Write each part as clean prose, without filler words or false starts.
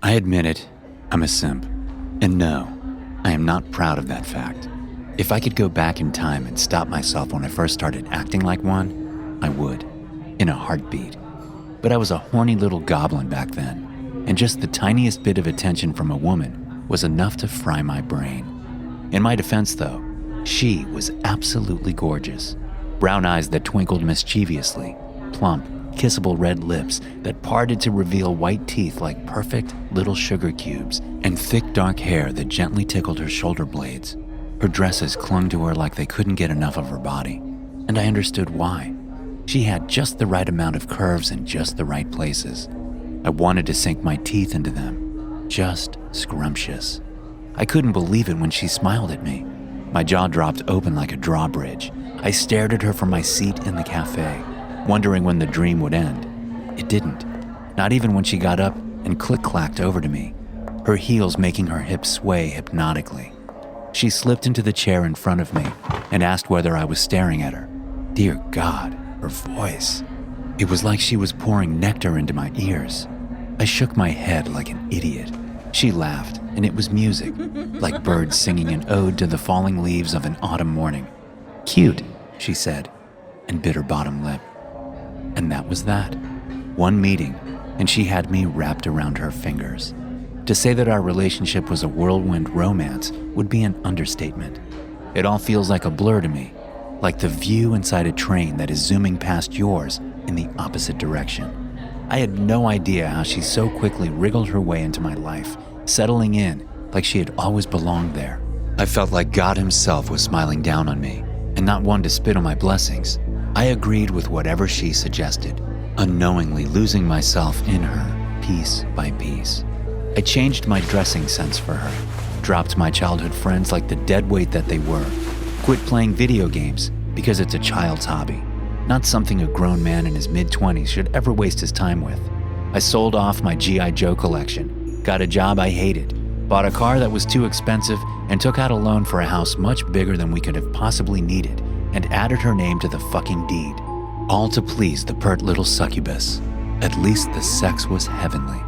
I admit it, I'm a simp. And no, I am not proud of that fact. If I could go back in time and stop myself when I first started acting like one, I would, in a heartbeat. But I was a horny little goblin back then, and just the tiniest bit of attention from a woman was enough to fry my brain. In my defense though, she was absolutely gorgeous. Brown eyes that twinkled mischievously, plump, kissable red lips that parted to reveal white teeth like perfect little sugar cubes, and thick dark hair that gently tickled her shoulder blades. Her dresses clung to her like they couldn't get enough of her body, and I understood why. She had just the right amount of curves in just the right places. I wanted to sink my teeth into them. Just scrumptious. I couldn't believe it when she smiled at me. My jaw dropped open like a drawbridge. I stared at her from my seat in the cafe, wondering when the dream would end. It didn't. Not even when she got up and click-clacked over to me, her heels making her hips sway hypnotically. She slipped into the chair in front of me and asked whether I was staring at her. Dear God, her voice. It was like she was pouring nectar into my ears. I shook my head like an idiot. She laughed, and it was music, like birds singing an ode to the falling leaves of an autumn morning. Cute, she said, and bit her bottom lip. And that was that. One meeting, and she had me wrapped around her fingers. To say that our relationship was a whirlwind romance would be an understatement. It all feels like a blur to me, like the view inside a train that is zooming past yours in the opposite direction. I had no idea how she so quickly wriggled her way into my life, settling in like she had always belonged there. I felt like God himself was smiling down on me, and not one to spit on my blessings. I agreed with whatever she suggested, unknowingly losing myself in her, piece by piece. I changed my dressing sense for her, dropped my childhood friends like the dead weight that they were, quit playing video games because it's a child's hobby, not something a grown man in his mid-20s should ever waste his time with. I sold off my G.I. Joe collection, got a job I hated, bought a car that was too expensive, and took out a loan for a house much bigger than we could have possibly needed, and added her name to the fucking deed. All to please the pert little succubus. At least the sex was heavenly.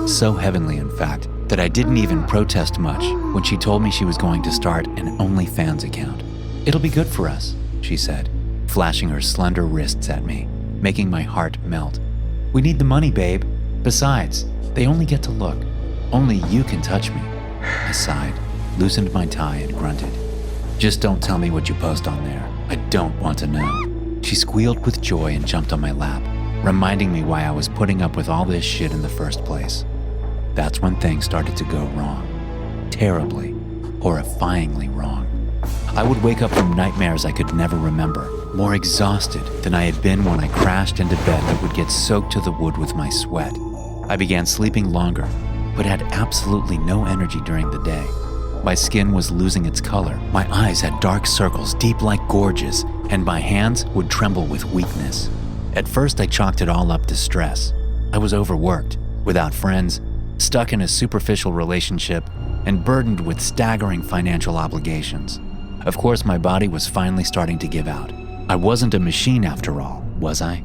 So heavenly, in fact, that I didn't even protest much when she told me she was going to start an OnlyFans account. It'll be good for us, she said, flashing her slender wrists at me, making my heart melt. We need the money, babe. Besides, they only get to look. Only you can touch me. I sighed, loosened my tie, and grunted. Just don't tell me what you post on there. I don't want to know. She squealed with joy and jumped on my lap, reminding me why I was putting up with all this shit in the first place. That's when things started to go wrong. Terribly, horrifyingly wrong. I would wake up from nightmares I could never remember, more exhausted than I had been when I crashed into bed that would get soaked to the wood with my sweat. I began sleeping longer, but had absolutely no energy during the day. My skin was losing its color, my eyes had dark circles deep like gorges, and my hands would tremble with weakness. At first I chalked it all up to stress. I was overworked, without friends, stuck in a superficial relationship, and burdened with staggering financial obligations. Of course, my body was finally starting to give out. I wasn't a machine after all, was I?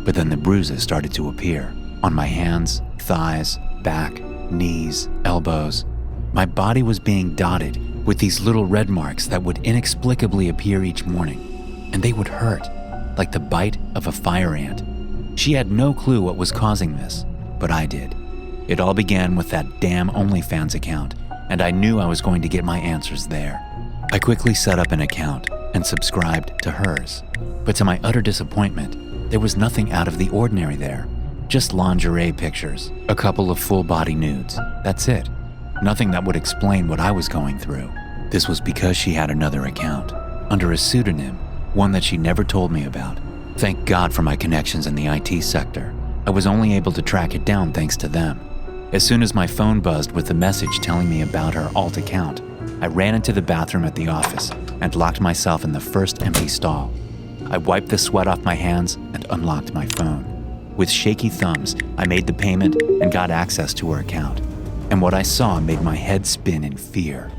But then the bruises started to appear, on my hands, thighs, back, knees, elbows. My body was being dotted with these little red marks that would inexplicably appear each morning, and they would hurt, like the bite of a fire ant. She had no clue what was causing this, but I did. It all began with that damn OnlyFans account, and I knew I was going to get my answers there. I quickly set up an account and subscribed to hers, but to my utter disappointment, there was nothing out of the ordinary there. Just lingerie pictures, a couple of full-body nudes. That's it. Nothing that would explain what I was going through. This was because she had another account, under a pseudonym, one that she never told me about. Thank God for my connections in the IT sector. I was only able to track it down thanks to them. As soon as my phone buzzed with the message telling me about her alt account, I ran into the bathroom at the office and locked myself in the first empty stall. I wiped the sweat off my hands and unlocked my phone. With shaky thumbs, I made the payment and got access to her account. And what I saw made my head spin in fear.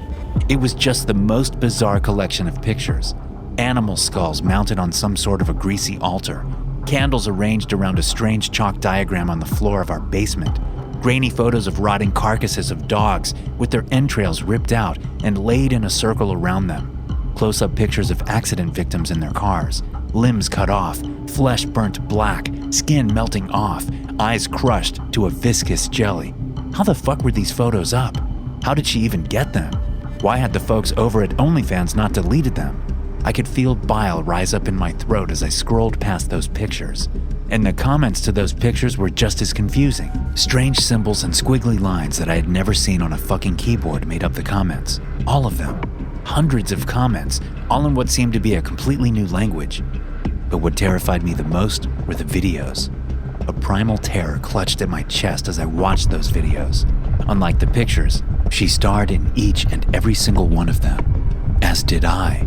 It was just the most bizarre collection of pictures. Animal skulls mounted on some sort of a greasy altar, candles arranged around a strange chalk diagram on the floor of our basement, grainy photos of rotting carcasses of dogs with their entrails ripped out and laid in a circle around them. Close-up pictures of accident victims in their cars, limbs cut off, flesh burnt black, skin melting off, eyes crushed to a viscous jelly. How the fuck were these photos up? How did she even get them? Why had the folks over at OnlyFans not deleted them? I could feel bile rise up in my throat as I scrolled past those pictures. And the comments to those pictures were just as confusing. Strange symbols and squiggly lines that I had never seen on a fucking keyboard made up the comments. All of them. Hundreds of comments, all in what seemed to be a completely new language. But what terrified me the most were the videos. A primal terror clutched at my chest as I watched those videos. Unlike the pictures, she starred in each and every single one of them. As did I.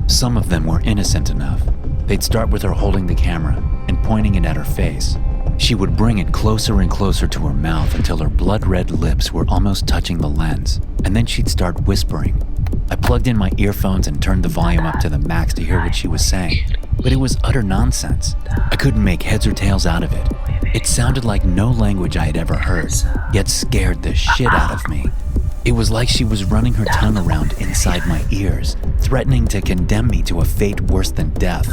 Some of them were innocent enough. They'd start with her holding the camera and pointing it at her face. She would bring it closer and closer to her mouth until her blood-red lips were almost touching the lens, and then she'd start whispering. I plugged in my earphones and turned the volume up to the max to hear what she was saying, but it was utter nonsense. I couldn't make heads or tails out of it. It sounded like no language I had ever heard, yet scared the shit out of me. It was like she was running her tongue around inside my ears, threatening to condemn me to a fate worse than death.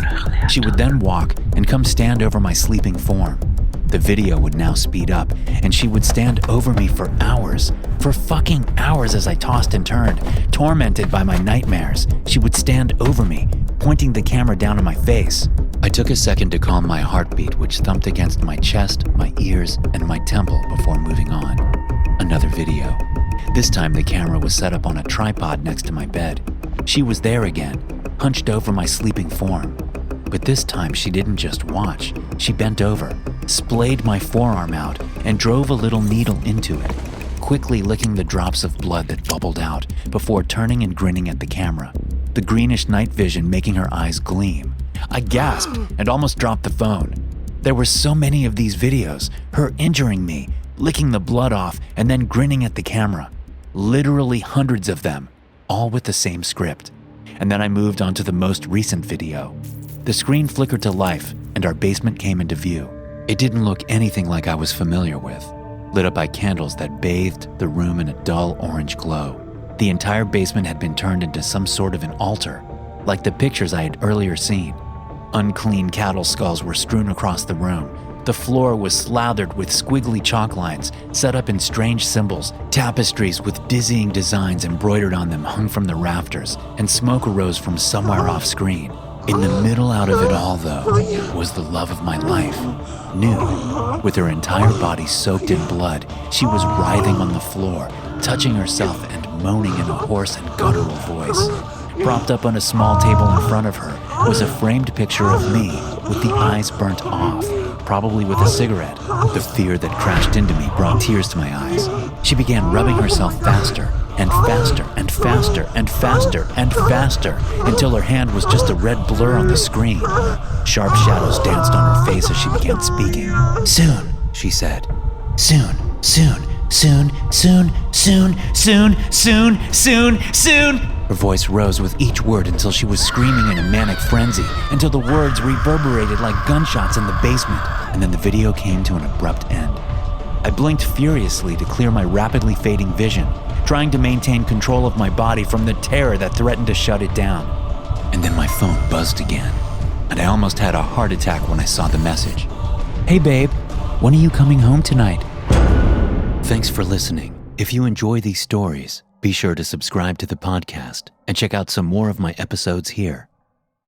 She would then walk and come stand over my sleeping form. The video would now speed up, and she would stand over me for hours, for fucking hours as I tossed and turned, tormented by my nightmares. She would stand over me, pointing the camera down on my face. I took a second to calm my heartbeat, which thumped against my chest, my ears, and my temple before moving on. Another video. This time the camera was set up on a tripod next to my bed. She was there again, hunched over my sleeping form. But this time she didn't just watch. She bent over, splayed my forearm out, and drove a little needle into it, quickly licking the drops of blood that bubbled out before turning and grinning at the camera, the greenish night vision making her eyes gleam. I gasped and almost dropped the phone. There were so many of these videos, her injuring me, licking the blood off, and then grinning at the camera. Literally hundreds of them, all with the same script. And then I moved on to the most recent video. The screen flickered to life, and our basement came into view. It didn't look anything like I was familiar with, lit up by candles that bathed the room in a dull orange glow. The entire basement had been turned into some sort of an altar, like the pictures I had earlier seen. Unclean cattle skulls were strewn across the room. The floor was slathered with squiggly chalk lines set up in strange symbols. Tapestries with dizzying designs embroidered on them hung from the rafters, and smoke arose from somewhere off screen. In the middle out of it all, though, was the love of my life. Nude, with her entire body soaked in blood, she was writhing on the floor, touching herself and moaning in a hoarse and guttural voice. Propped up on a small table in front of her was a framed picture of me with the eyes burnt off, probably with a cigarette. The fear that crashed into me brought tears to my eyes. She began rubbing herself faster and faster and faster and faster and faster until her hand was just a red blur on the screen. Sharp shadows danced on her face as she began speaking. "Soon," she said. "Soon, soon, soon, soon, soon, soon, soon, soon, soon." Her voice rose with each word until she was screaming in a manic frenzy, until the words reverberated like gunshots in the basement, and then the video came to an abrupt end. I blinked furiously to clear my rapidly fading vision, trying to maintain control of my body from the terror that threatened to shut it down. And then my phone buzzed again, and I almost had a heart attack when I saw the message. "Hey babe, when are you coming home tonight?" Thanks for listening. If you enjoy these stories, be sure to subscribe to the podcast and check out some more of my episodes here.